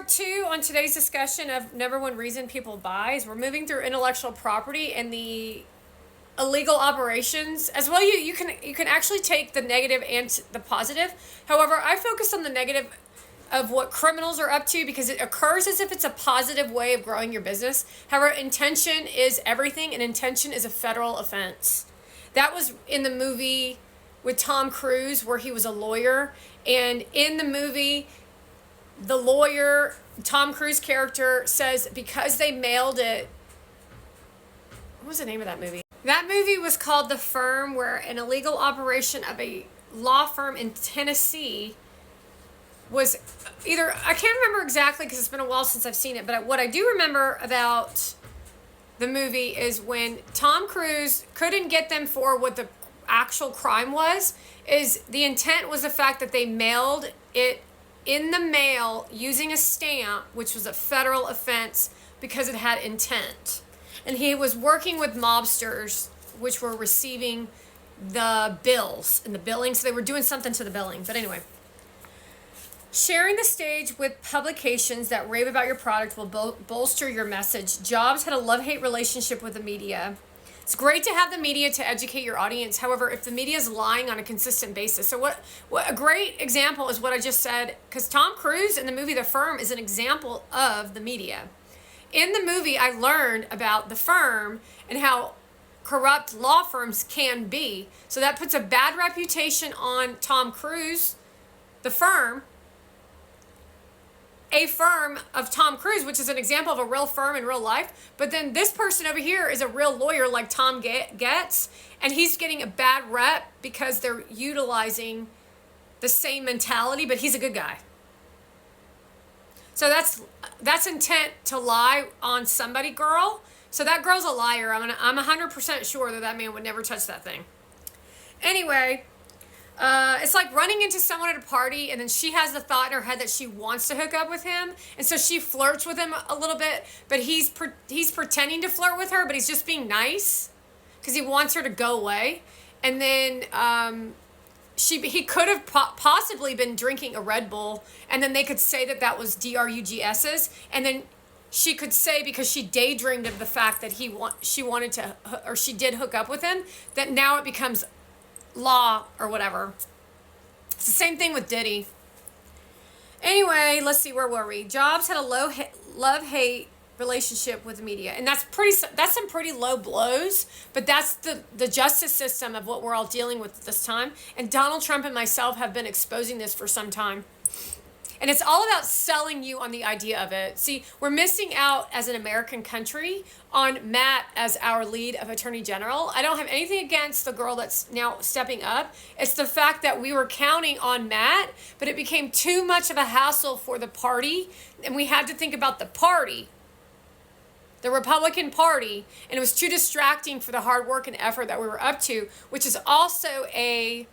part 2 on today's discussion of number one reason people buy is we're moving through intellectual property and the illegal operations as well. You can actually take the negative and the positive. However, I focus on the negative of what criminals are up to because it occurs as if it's a positive way of growing your business. However, intention is everything, and intention is a federal offense. That was in the movie with Tom Cruise where he was a lawyer, and in the movie the lawyer, Tom Cruise character, says because they mailed it. What was the name of that movie? That movie was called The Firm, where an illegal operation of a law firm in Tennessee was either, I can't remember exactly because it's been a while since I've seen it, but what I do remember about the movie is when Tom Cruise couldn't get them for what the actual crime was, is the intent was the fact that they mailed it in the mail using a stamp, which was a federal offense because it had intent. And he was working with mobsters, which were receiving the bills and the billing. So they were doing something to the billing. But anyway, sharing the stage with publications that rave about your product will bolster your message. Jobs had a love-hate relationship with the media. It's great to have the media to educate your audience. However, if the media is lying on a consistent basis. So what a great example is what I just said, because Tom Cruise in the movie The Firm is an example of the media. In the movie, I learned about the firm and how corrupt law firms can be. So that puts a bad reputation on Tom Cruise, the firm, a firm of Tom Cruise, which is an example of a real firm in real life. But then this person over here is a real lawyer like Tom Getz, and he's getting a bad rep because they're utilizing the same mentality, but he's a good guy. So that's intent to lie on somebody, girl. So that girl's a liar. I'm 100% sure that man would never touch that thing. Anyway, it's like running into someone at a party and then she has the thought in her head that she wants to hook up with him, and so she flirts with him a little bit, but he's pretending to flirt with her, but he's just being nice because he wants her to go away. And then he could have possibly been drinking a Red Bull, and then they could say that was DRUGS's, and then she could say, because she daydreamed of the fact that she wanted to, or she did hook up with him, that now it becomes law or whatever. It's the same thing with Diddy. Anyway, let's see, where were we? Jobs had a love-hate relationship with the media, and that's some pretty low blows, but that's the justice system of what we're all dealing with at this time. And Donald Trump and myself have been exposing this for some time. And it's all about selling you on the idea of it. See, we're missing out as an American country on Matt as our lead of Attorney General. I don't have anything against the girl that's now stepping up. It's the fact that we were counting on Matt, but it became too much of a hassle for the party, and we had to think about the party, the Republican Party, and it was too distracting for the hard work and effort that we were up to, which is also a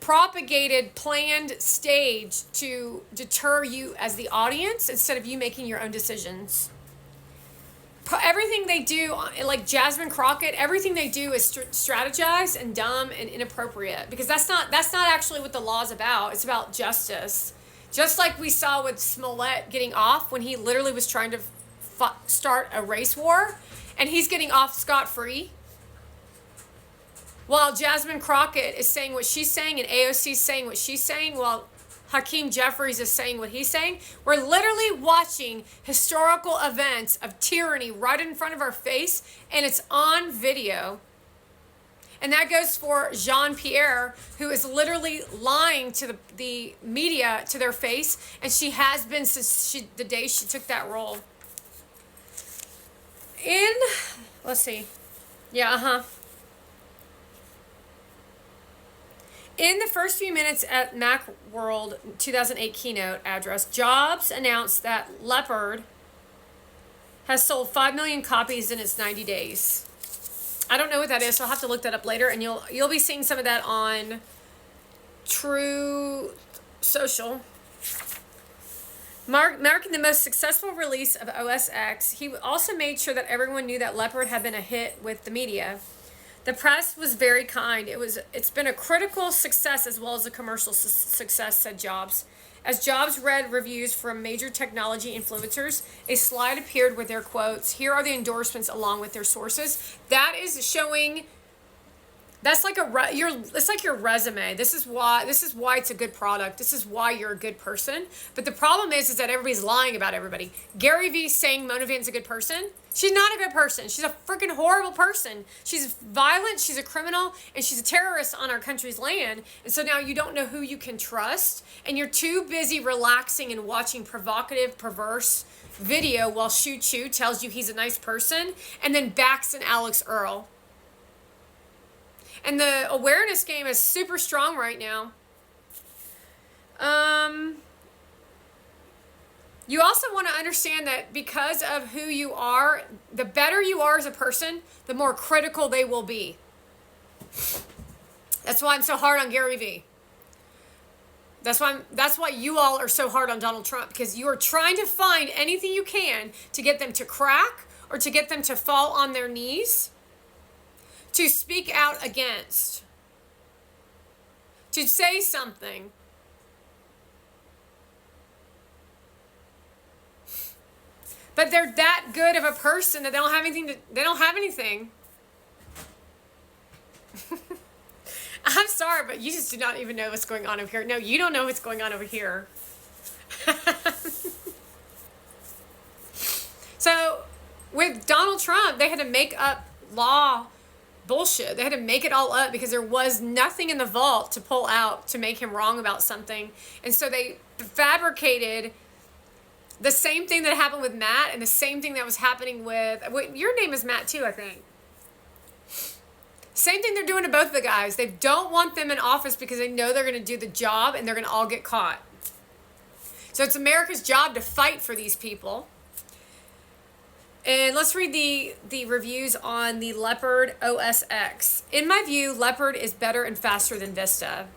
propagated, planned stage to deter you as the audience instead of you making your own decisions. Everything they do, like Jasmine Crockett, everything they do is strategized and dumb and inappropriate, because that's not actually what the law is about. It's about justice. Just like we saw with Smollett getting off when he literally was trying to start a race war, and he's getting off scot-free, while Jasmine Crockett is saying what she's saying and AOC is saying what she's saying, while Hakeem Jeffries is saying what he's saying. We're literally watching historical events of tyranny right in front of our face, and it's on video. And that goes for Jean-Pierre, who is literally lying to the media to their face, and she has been since the day she took that role. Let's see. In the first few minutes at Macworld 2008 keynote address, Jobs announced that Leopard has sold 5 million copies in its 90 days. I don't know what that is, so I'll have to look that up later, and you'll be seeing some of that on True Social. Marking the most successful release of OS X, he also made sure that everyone knew that Leopard had been a hit with the media. The press was very kind. It's been a critical success as well as a commercial success, said Jobs. As Jobs read reviews from major technology influencers, a slide appeared with their quotes. Here are the endorsements along with their sources. That is showing. That's like it's like your resume. This is why it's a good product. This is why you're a good person. But the problem is that everybody's lying about everybody. Gary Vee saying Mona Van's a good person. She's not a good person. She's a freaking horrible person. She's violent, she's a criminal, and she's a terrorist on our country's land. And so now you don't know who you can trust, and you're too busy relaxing and watching provocative, perverse video while Shoo Choo tells you he's a nice person and then backs an Alex Earl. And the awareness game is super strong right now. You also want to understand that because of who you are, the better you are as a person, the more critical they will be. That's why I'm so hard on Gary Vee. That's why you all are so hard on Donald Trump, because you are trying to find anything you can to get them to crack or to get them to fall on their knees, to speak out against, to say something. But they're that good of a person that they don't have anything. I'm sorry, but you just do not even know what's going on over here. No, you don't know what's going on over here. So, with Donald Trump, they had to make up law bullshit. They had to make it all up because there was nothing in the vault to pull out to make him wrong about something. And so they fabricated the same thing that happened with Matt and the same thing that was happening with... Your name is Matt too, I think. Same thing they're doing to both of the guys. They don't want them in office because they know they're going to do the job and they're going to all get caught. So it's America's job to fight for these people. And let's read the reviews on the Leopard OS X. In my view, Leopard is better and faster than Vista.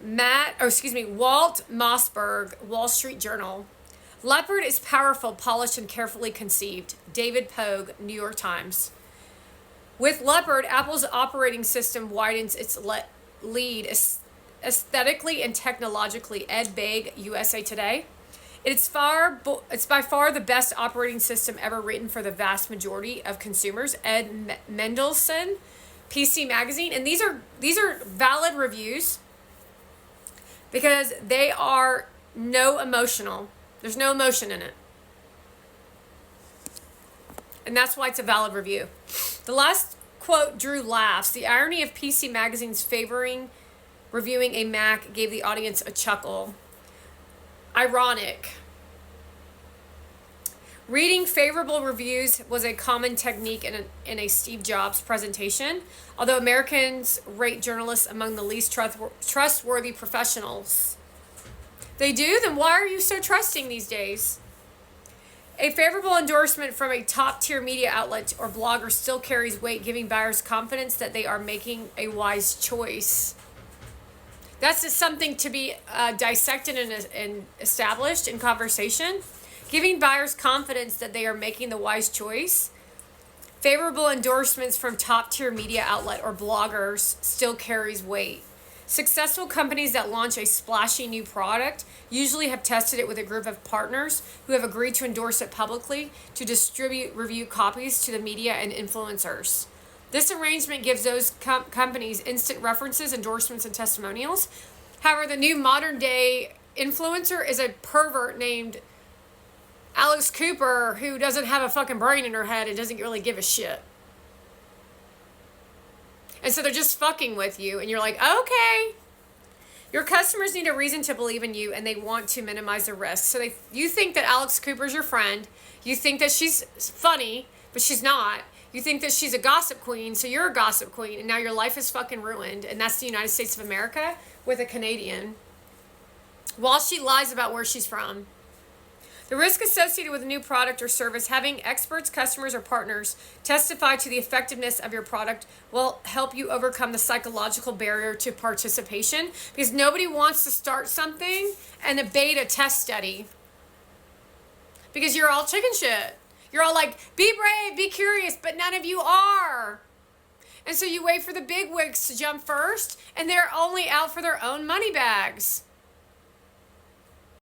Walt Mossberg, Wall Street Journal. Leopard is powerful, polished, and carefully conceived. David Pogue, New York Times. With Leopard, Apple's operating system widens its lead aesthetically and technologically. Ed Baig, USA Today. It's by far the best operating system ever written for the vast majority of consumers. Ed Mendelsohn, PC Magazine, and these are valid reviews because they are emotional. There's no emotion in it. And that's why it's a valid review. The last quote drew laughs. The irony of PC Magazine's reviewing a Mac gave the audience a chuckle. Ironic. Reading favorable reviews was a common technique in a Steve Jobs presentation, although Americans rate journalists among the least trustworthy professionals. They do? Then why are you so trusting these days? A favorable endorsement from a top-tier media outlet or blogger still carries weight, giving buyers confidence that they are making a wise choice. That's just something to be dissected and established in conversation. Giving buyers confidence that they are making the wise choice. Favorable endorsements from top-tier media outlet or bloggers still carries weight. Successful companies that launch a splashy new product usually have tested it with a group of partners who have agreed to endorse it publicly to distribute review copies to the media and influencers. This arrangement gives those companies instant references, endorsements, and testimonials. However, the new modern-day influencer is a pervert named Alex Cooper who doesn't have a fucking brain in her head and doesn't really give a shit. And so they're just fucking with you, and you're like, okay. Your customers need a reason to believe in you, and they want to minimize the risk. So you think that Alex Cooper's your friend. You think that she's funny, but she's not. You think that she's a gossip queen, so you're a gossip queen, and now your life is fucking ruined. And that's the United States of America with a Canadian. While she lies about where she's from. The risk associated with a new product or service, having experts, customers, or partners testify to the effectiveness of your product will help you overcome the psychological barrier to participation, because nobody wants to start something and a beta test study. Because you're all chicken shit. You're all like, be brave, be curious, but none of you are. And so you wait for the big wigs to jump first, and they're only out for their own money bags.